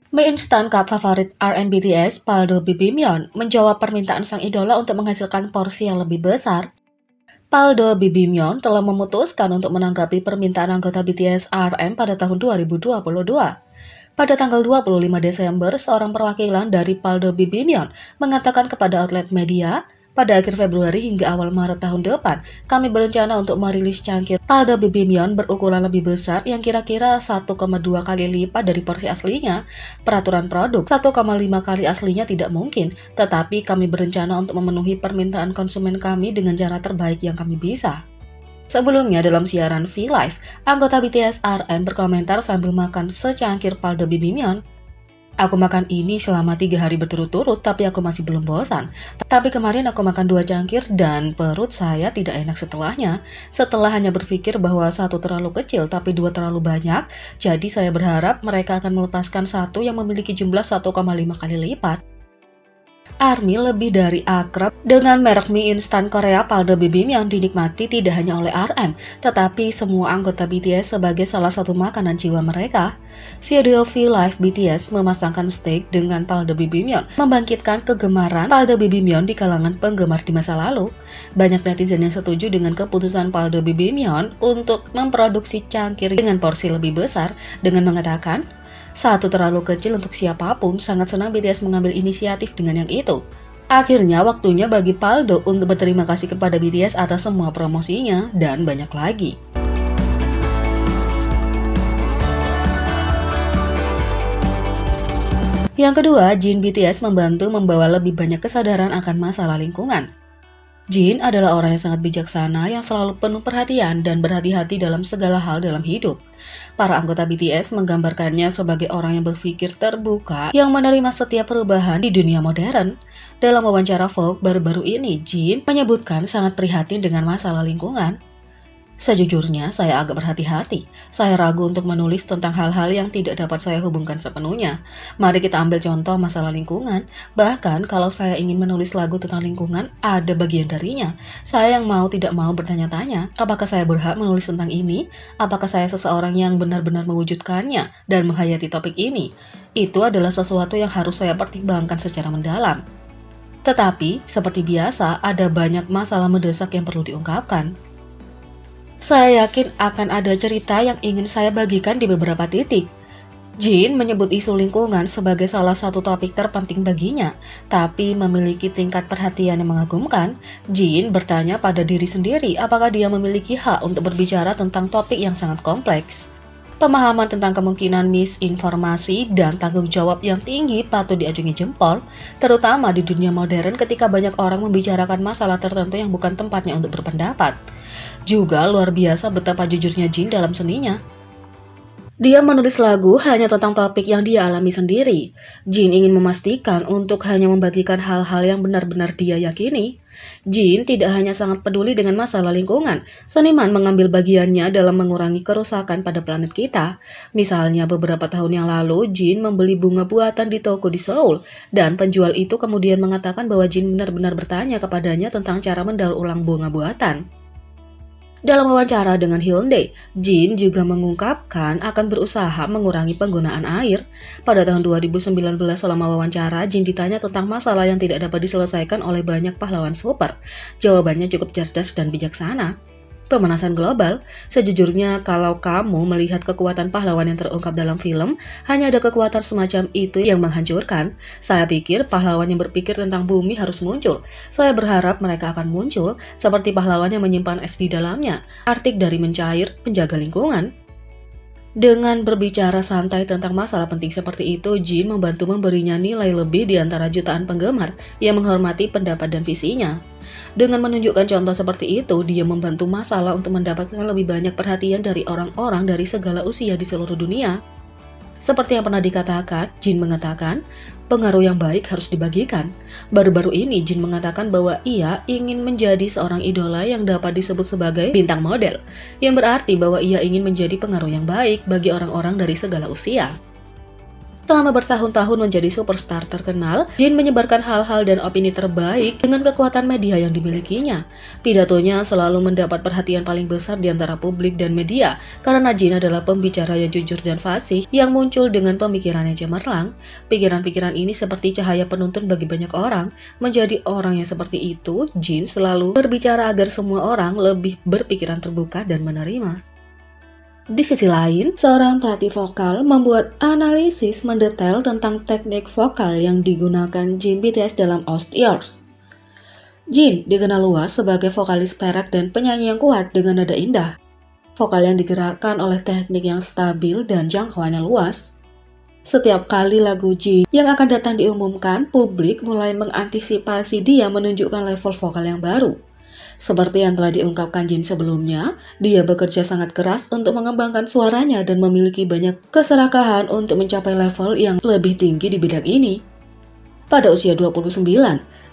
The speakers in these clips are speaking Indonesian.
Mie instan cup favorit RM BTS, Paldo Bibimyeon, menjawab permintaan sang idola untuk menghasilkan porsi yang lebih besar. Paldo Bibimyeon telah memutuskan untuk menanggapi permintaan anggota BTS RM pada tahun 2022. Pada tanggal 25 Desember, seorang perwakilan dari Paldo Bibimyeon mengatakan kepada outlet media, pada akhir Februari hingga awal Maret tahun depan, kami berencana untuk merilis cangkir Paldo Bibimyeon berukuran lebih besar yang kira-kira 1,2 kali lipat dari porsi aslinya. Peraturan produk 1,5 kali aslinya tidak mungkin, tetapi kami berencana untuk memenuhi permintaan konsumen kami dengan cara terbaik yang kami bisa. Sebelumnya dalam siaran V-Live, anggota BTS RM berkomentar sambil makan secangkir Paldo Bibimyeon. Aku makan ini selama 3 hari berturut-turut, tapi aku masih belum bosan. Tapi kemarin aku makan 2 cangkir dan perut saya tidak enak setelahnya. Setelah hanya berpikir bahwa satu terlalu kecil tapi 2 terlalu banyak, jadi saya berharap mereka akan melepaskan satu yang memiliki jumlah 1,5 kali lipat. ARMY lebih dari akrab dengan merek mie instan Korea Paldo Bibim yang dinikmati tidak hanya oleh RM, tetapi semua anggota BTS sebagai salah satu makanan jiwa mereka. Video V-Live BTS memasangkan steak dengan Paldo Bibimyeon membangkitkan kegemaran Paldo Bibimyeon di kalangan penggemar di masa lalu. Banyak netizen yang setuju dengan keputusan Paldo Bibimyeon untuk memproduksi cangkir dengan porsi lebih besar dengan mengatakan, satu terlalu kecil untuk siapapun, sangat senang BTS mengambil inisiatif dengan yang itu. Akhirnya waktunya bagi Paldo untuk berterima kasih kepada BTS atas semua promosinya, dan banyak lagi. Yang kedua, Jin BTS membantu membawa lebih banyak kesadaran akan masalah lingkungan. Jin adalah orang yang sangat bijaksana yang selalu penuh perhatian dan berhati-hati dalam segala hal dalam hidup. Para anggota BTS menggambarkannya sebagai orang yang berpikir terbuka yang menerima setiap perubahan di dunia modern. Dalam wawancara Vogue baru-baru ini, Jin menyebutkan sangat prihatin dengan masalah lingkungan. Sejujurnya, saya agak berhati-hati. Saya ragu untuk menulis tentang hal-hal yang tidak dapat saya hubungkan sepenuhnya. Mari kita ambil contoh masalah lingkungan. Bahkan, kalau saya ingin menulis lagu tentang lingkungan, ada bagian darinya. Saya yang mau tidak mau bertanya-tanya, apakah saya berhak menulis tentang ini? Apakah saya seseorang yang benar-benar mewujudkannya dan menghayati topik ini? Itu adalah sesuatu yang harus saya pertimbangkan secara mendalam. Tetapi, seperti biasa, ada banyak masalah mendesak yang perlu diungkapkan. Saya yakin akan ada cerita yang ingin saya bagikan di beberapa titik. Jin menyebut isu lingkungan sebagai salah satu topik terpenting baginya, tapi memiliki tingkat perhatian yang mengagumkan. Jin bertanya pada diri sendiri apakah dia memiliki hak untuk berbicara tentang topik yang sangat kompleks. Pemahaman tentang kemungkinan misinformasi dan tanggung jawab yang tinggi patut diacungi jempol, terutama di dunia modern ketika banyak orang membicarakan masalah tertentu yang bukan tempatnya untuk berpendapat. Juga luar biasa betapa jujurnya Jin dalam seninya. Dia menulis lagu hanya tentang topik yang dia alami sendiri. Jin ingin memastikan untuk hanya membagikan hal-hal yang benar-benar dia yakini. Jin tidak hanya sangat peduli dengan masalah lingkungan, seniman mengambil bagiannya dalam mengurangi kerusakan pada planet kita. Misalnya beberapa tahun yang lalu, Jin membeli bunga buatan di toko di Seoul, dan penjual itu kemudian mengatakan bahwa Jin benar-benar bertanya kepadanya tentang cara mendaur ulang bunga buatan. Dalam wawancara dengan Hyundai, Jin juga mengungkapkan akan berusaha mengurangi penggunaan air. Pada tahun 2019 selama wawancara, Jin ditanya tentang masalah yang tidak dapat diselesaikan oleh banyak pahlawan super. Jawabannya cukup cerdas dan bijaksana. Pemanasan global, sejujurnya kalau kamu melihat kekuatan pahlawan yang terungkap dalam film, hanya ada kekuatan semacam itu yang menghancurkan. Saya pikir pahlawan yang berpikir tentang bumi harus muncul. Saya berharap mereka akan muncul, seperti pahlawan yang menyimpan es di dalamnya, Arktik dari mencair, menjaga lingkungan. Dengan berbicara santai tentang masalah penting seperti itu, Jin membantu memberinya nilai lebih di antara jutaan penggemar yang menghormati pendapat dan visinya. Dengan menunjukkan contoh seperti itu, dia membantu masalah untuk mendapatkan lebih banyak perhatian dari orang-orang dari segala usia di seluruh dunia. Seperti yang pernah dikatakan, Jin mengatakan, pengaruh yang baik harus dibagikan. Baru-baru ini Jin mengatakan bahwa ia ingin menjadi seorang idola yang dapat disebut sebagai bintang model, yang berarti bahwa ia ingin menjadi pengaruh yang baik bagi orang-orang dari segala usia. Selama bertahun-tahun menjadi superstar terkenal, Jin menyebarkan hal-hal dan opini terbaik dengan kekuatan media yang dimilikinya. Pidatonya selalu mendapat perhatian paling besar di antara publik dan media, karena Jin adalah pembicara yang jujur dan fasih yang muncul dengan pemikiran yang cemerlang. Pikiran-pikiran ini seperti cahaya penuntun bagi banyak orang. Menjadi orang yang seperti itu, Jin selalu berbicara agar semua orang lebih berpikiran terbuka dan menerima. Di sisi lain, seorang pelatih vokal membuat analisis mendetail tentang teknik vokal yang digunakan Jin BTS dalam Ost Years. Jin dikenal luas sebagai vokalis perak dan penyanyi yang kuat dengan nada indah. Vokal yang digerakkan oleh teknik yang stabil dan jangkauannya luas. Setiap kali lagu Jin yang akan datang diumumkan, publik mulai mengantisipasi dia menunjukkan level vokal yang baru. Seperti yang telah diungkapkan Jin sebelumnya, dia bekerja sangat keras untuk mengembangkan suaranya dan memiliki banyak keserakahan untuk mencapai level yang lebih tinggi di bidang ini. Pada usia 29,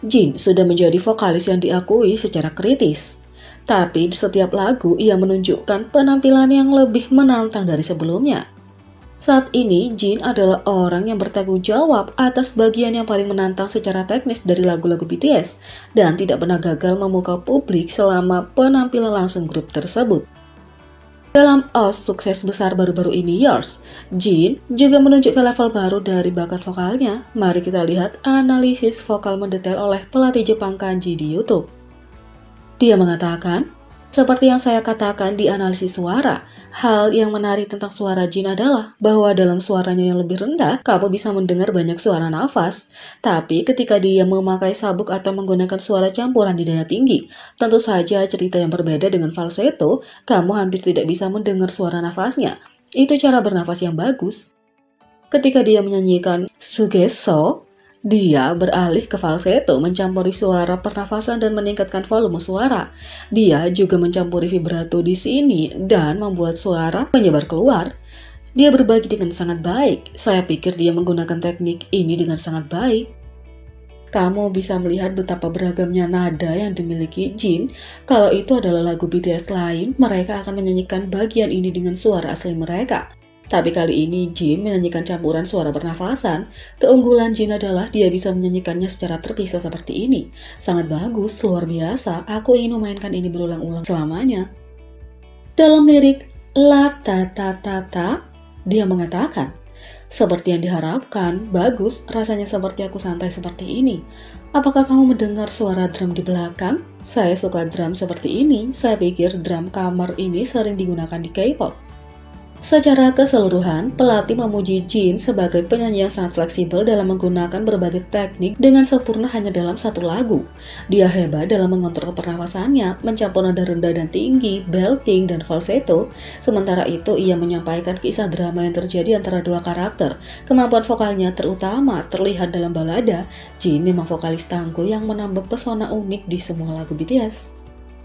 Jin sudah menjadi vokalis yang diakui secara kritis. Tapi di setiap lagu ia menunjukkan penampilan yang lebih menantang dari sebelumnya. Saat ini, Jin adalah orang yang bertanggung jawab atas bagian yang paling menantang secara teknis dari lagu-lagu BTS dan tidak pernah gagal memukau publik selama penampilan langsung grup tersebut. Dalam OST sukses besar baru-baru ini, Years, Jin juga menunjukkan level baru dari bakat vokalnya. Mari kita lihat analisis vokal mendetail oleh pelatih Jepang Kanji di YouTube. Dia mengatakan, seperti yang saya katakan di analisis suara, hal yang menarik tentang suara Jin adalah bahwa dalam suaranya yang lebih rendah, kamu bisa mendengar banyak suara nafas. Tapi ketika dia memakai sabuk atau menggunakan suara campuran di nada tinggi, tentu saja cerita yang berbeda dengan falsetto, kamu hampir tidak bisa mendengar suara nafasnya. Itu cara bernafas yang bagus. Ketika dia menyanyikan Sugeso, dia beralih ke falsetto, mencampuri suara pernafasan dan meningkatkan volume suara. Dia juga mencampuri vibrato di sini dan membuat suara menyebar keluar. Dia berbagi dengan sangat baik. Saya pikir dia menggunakan teknik ini dengan sangat baik. Kamu bisa melihat betapa beragamnya nada yang dimiliki Jin. Kalau itu adalah lagu BTS lain, mereka akan menyanyikan bagian ini dengan suara asli mereka. Tapi kali ini Jin menyanyikan campuran suara pernafasan. Keunggulan Jin adalah dia bisa menyanyikannya secara terpisah seperti ini. Sangat bagus, luar biasa. Aku ingin memainkan ini berulang-ulang selamanya. Dalam lirik La Ta Ta Ta Ta, dia mengatakan, seperti yang diharapkan, bagus, rasanya seperti aku santai seperti ini. Apakah kamu mendengar suara drum di belakang? Saya suka drum seperti ini. Saya pikir drum kamar ini sering digunakan di K-pop. Secara keseluruhan, pelatih memuji Jin sebagai penyanyi yang sangat fleksibel dalam menggunakan berbagai teknik dengan sempurna hanya dalam satu lagu. Dia hebat dalam mengontrol pernafasannya, mencampur nada rendah dan tinggi, belting, dan falsetto. Sementara itu, ia menyampaikan kisah drama yang terjadi antara dua karakter. Kemampuan vokalnya terutama terlihat dalam balada. Jin memang vokalis tangguh yang menambah pesona unik di semua lagu BTS.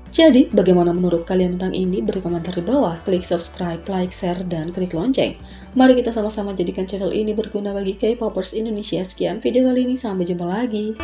Jadi, bagaimana menurut kalian tentang ini? Beri komentar di bawah, klik subscribe, like, share, dan klik lonceng. Mari kita sama-sama jadikan channel ini berguna bagi K-popers Indonesia. Sekian video kali ini, sampai jumpa lagi.